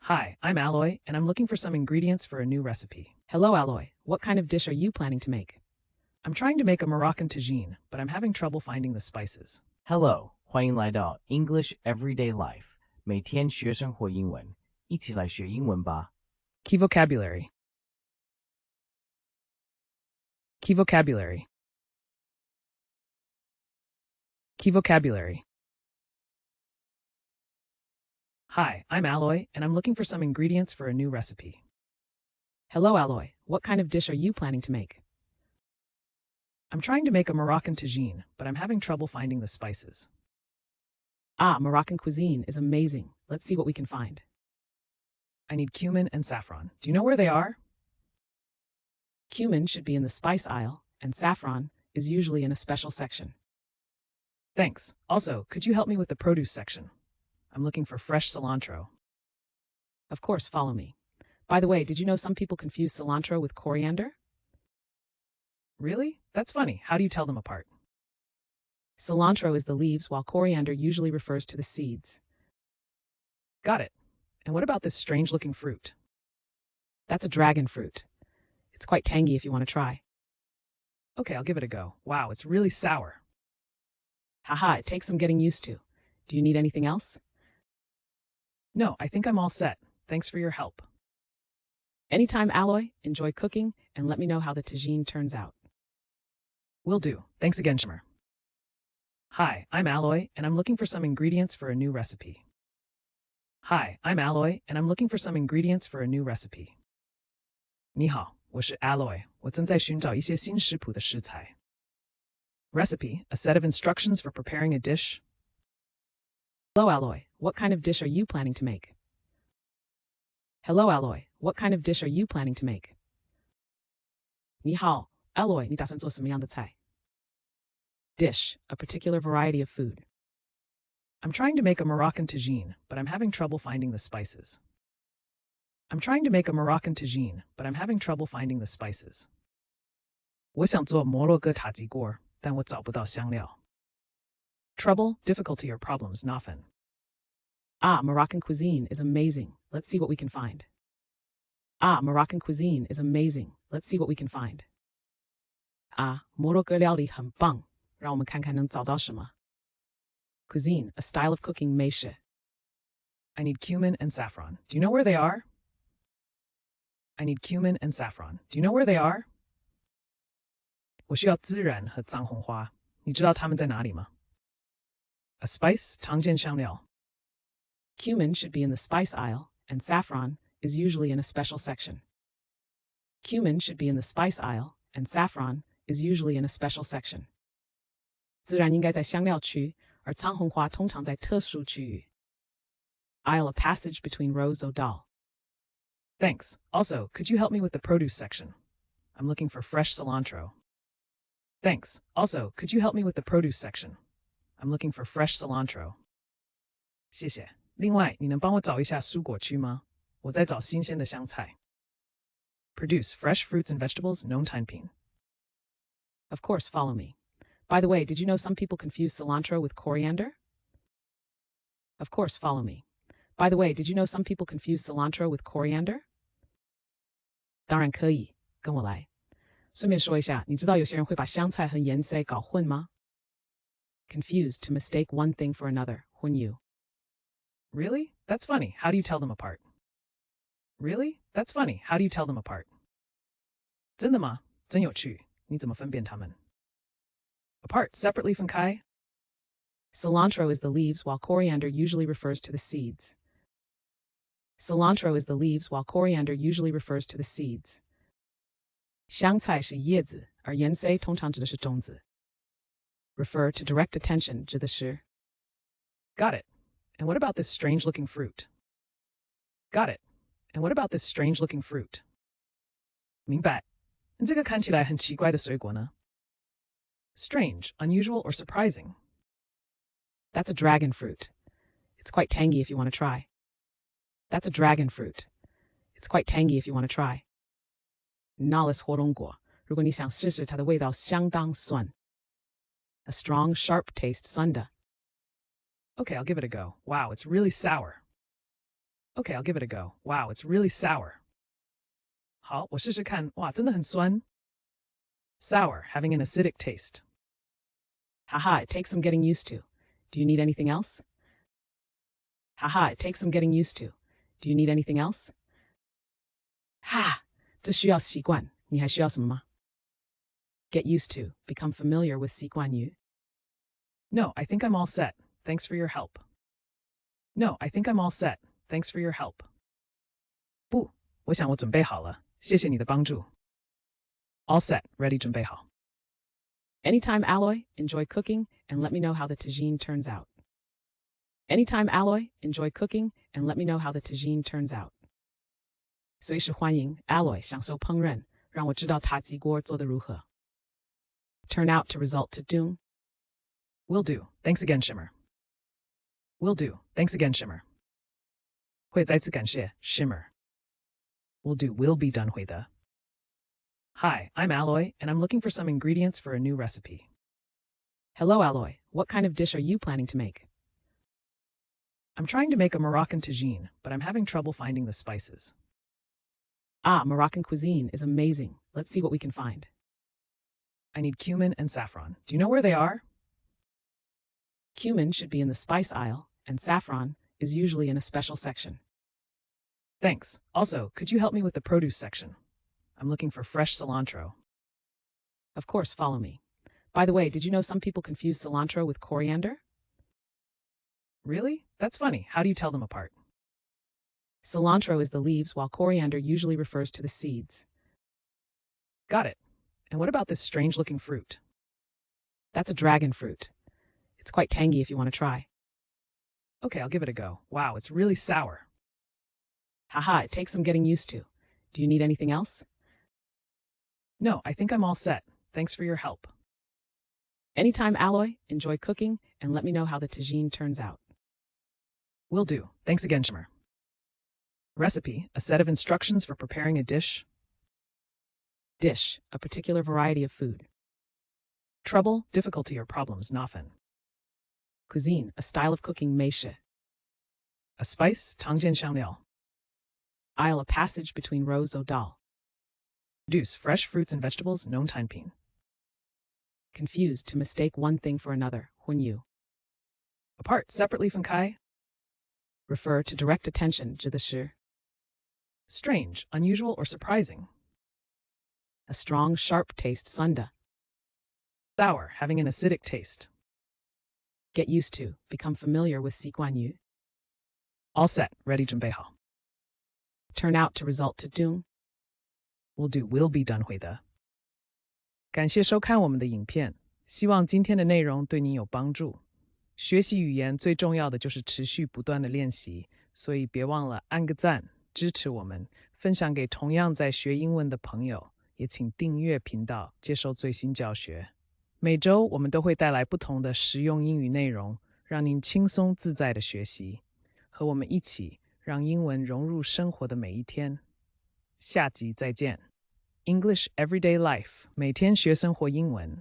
Hi, I'm Alloy, and I'm looking for some ingredients for a new recipe. Hello, Alloy. What kind of dish are you planning to make? I'm trying to make a Moroccan tagine, but I'm having trouble finding the spices. Hello，欢迎来到 English Everyday Life，每天学生活英文，一起来学英文吧。Key vocabulary. Key vocabulary. Key vocabulary. Hi, I'm Alloy, and I'm looking for some ingredients for a new recipe. Hello, Alloy. What kind of dish are you planning to make? I'm trying to make a Moroccan tagine, but I'm having trouble finding the spices. Ah, Moroccan cuisine is amazing. Let's see what we can find. I need cumin and saffron. Do you know where they are? Cumin should be in the spice aisle, and saffron is usually in a special section. Thanks. Also, could you help me with the produce section? I'm looking for fresh cilantro. Of course, follow me. By the way, did you know some people confuse cilantro with coriander? Really? That's funny. How do you tell them apart? Cilantro is the leaves, while coriander usually refers to the seeds. Got it. And what about this strange-looking fruit? That's a dragon fruit. It's quite tangy if you want to try. Okay, I'll give it a go. Wow, it's really sour. Haha, it takes some getting used to. Do you need anything else? No, I think I'm all set. Thanks for your help. Anytime, Alloy. Enjoy cooking, and let me know how the tagine turns out. Will do. Thanks again, Shimmer. Hi, I'm Alloy, and I'm looking for some ingredients for a new recipe. Hi, I'm Alloy, and I'm looking for some ingredients for a new recipe. 你好，我是 Alloy，我正在寻找一些新食谱的食材。Recipe, a set of instructions for preparing a dish. Hello, Alloy. What kind of dish are you planning to make? Hello, Alloy. What kind of dish are you planning to make? 你好, Alloy, 你打算做什么样的菜? Dish, a particular variety of food. I'm trying to make a Moroccan tagine, but I'm having trouble finding the spices. I'm trying to make a Moroccan tagine, but I'm having trouble finding the spices. 我想做摩洛哥塔吉锅，但我找不到香料。Trouble, difficulty, or problems, nothing. Ah, Moroccan cuisine is amazing. Let's see what we can find. Ah, Moroccan cuisine is amazing. Let's see what we can find. Ah, 摩洛哥料理很棒，让我们看看能找到什么。Cuisine, a style of cooking 美食。I need cumin and saffron. Do you know where they are? I need cumin and saffron. Do you know where they are? 我需要孜然和藏红花。你知道它们在哪里吗？A spice, 常见香料。Cumin should be in the spice aisle, and saffron is usually in a special section. Cumin should be in the spice aisle, and saffron is usually in a special section. 孜然应该在香料区，而藏红花通常在特殊区域。Aisle, a passage between rows or dal. Thanks. Also, could you help me with the produce section? I'm looking for fresh cilantro. Thanks. Also, could you help me with the produce section? I'm looking for fresh cilantro. 谢谢。另外，你能帮我找一下蔬果区吗？我在找新鲜的香菜。Produce fresh fruits and vegetables, 农产品。Of course, follow me. By the way, did you know some people confuse cilantro with coriander? Of course, follow me. By the way, did you know some people confuse cilantro with coriander? 当然可以，跟我来。顺便说一下，你知道有些人会把香菜和颜色搞混吗？ Confused, to mistake one thing for another, 混淆。Really? That's funny. How do you tell them apart? Really? That's funny. How do you tell them apart? 真的吗？真有趣。你怎么分辨它们？ Apart, separately 分开。Cilantro is the leaves, while coriander usually refers to the seeds. Cilantro is the leaves, while coriander usually refers to the seeds. 香菜是叶子，而颜色通常指的是种子。Refer to direct attention 指的是。Got it. And what about this strange-looking fruit? Got it. And what about this strange-looking fruit? 明白。这个看起来很奇怪的水果呢？ Strange, unusual, or surprising? That's a dragon fruit. It's quite tangy if you want to try. That's a dragon fruit. It's quite tangy if you want to try. Nalis 火龙果，如果你想试试它的味道相当酸。A strong, sharp taste 酸的。Okay, I'll give it a go. Wow, it's really sour. Okay, I'll give it a go. Wow, it's really sour. 好，我试试看。哇，真的很酸。Sour, having an acidic taste. Haha, it takes some getting used to. Do you need anything else? Haha, it takes some getting used to. Do you need anything else? 哈，这需要习惯。你还需要什么吗？ Get used to, become familiar with 习惯语。No, I think I'm all set. Thanks for your help. No, I think I'm all set. Thanks for your help. 不，我想我准备好了。谢谢你的帮助。All set, ready 准备好。Anytime Alloy, enjoy cooking and let me know how the tagine turns out. Anytime Alloy, enjoy cooking and let me know how the tagine turns out. 随时欢迎 Alloy 享受烹饪，让我知道塔吉锅做得如何。Turn out to result to do. Will do. Thanks again, Shimmer. Will do. Thanks again, Shimmer. 会再次感谢 Shimmer. Will do. Will be 等会的。Hi, I'm Alloy, and I'm looking for some ingredients for a new recipe. Hello, Alloy. What kind of dish are you planning to make? I'm trying to make a Moroccan tagine, but I'm having trouble finding the spices. Ah, Moroccan cuisine is amazing. Let's see what we can find. I need cumin and saffron. Do you know where they are? Cumin should be in the spice aisle, and saffron is usually in a special section. Thanks. Also, could you help me with the produce section? I'm looking for fresh cilantro. Of course, follow me. By the way, did you know some people confuse cilantro with coriander? Really? That's funny. How do you tell them apart? Cilantro is the leaves, while coriander usually refers to the seeds. Got it. And what about this strange-looking fruit? That's a dragon fruit. It's quite tangy if you want to try. Okay, I'll give it a go. Wow, it's really sour. Haha, it takes some getting used to. Do you need anything else? No, I think I'm all set. Thanks for your help. Anytime Alloy, enjoy cooking and let me know how the tagine turns out. Will do. Thanks again, Shimmer. Recipe, a set of instructions for preparing a dish. Dish, a particular variety of food. Trouble, difficulty, or problems, nothing. Cuisine, a style of cooking, 美食. A spice, 常见香料. Aisle, a passage between rows, 走道. Produce, fresh fruits and vegetables, 农产品. Confused, to mistake one thing for another, 混淆. Apart, separately, 分开. Refer to direct attention, 指的是. Strange, unusual, or surprising. A strong, sharp taste, 酸的. Sour, having an acidic taste. Get used to, become familiar with 习惯语. All set, ready 准备好. Turn out to result to do. Will do, will be 等会的。感谢收看我们的影片，希望今天的内容对您有帮助。学习语言最重要的就是持续不断的练习，所以别忘了按个赞，支持我们，分享给同样在学英文的朋友，也请订阅频道，接受最新教学。每周我们都会带来不同的实用英语内容，让您轻松自在的学习，和我们一起让英文融入生活的每一天。下集再见。English Everyday Life， 每天学生活英文。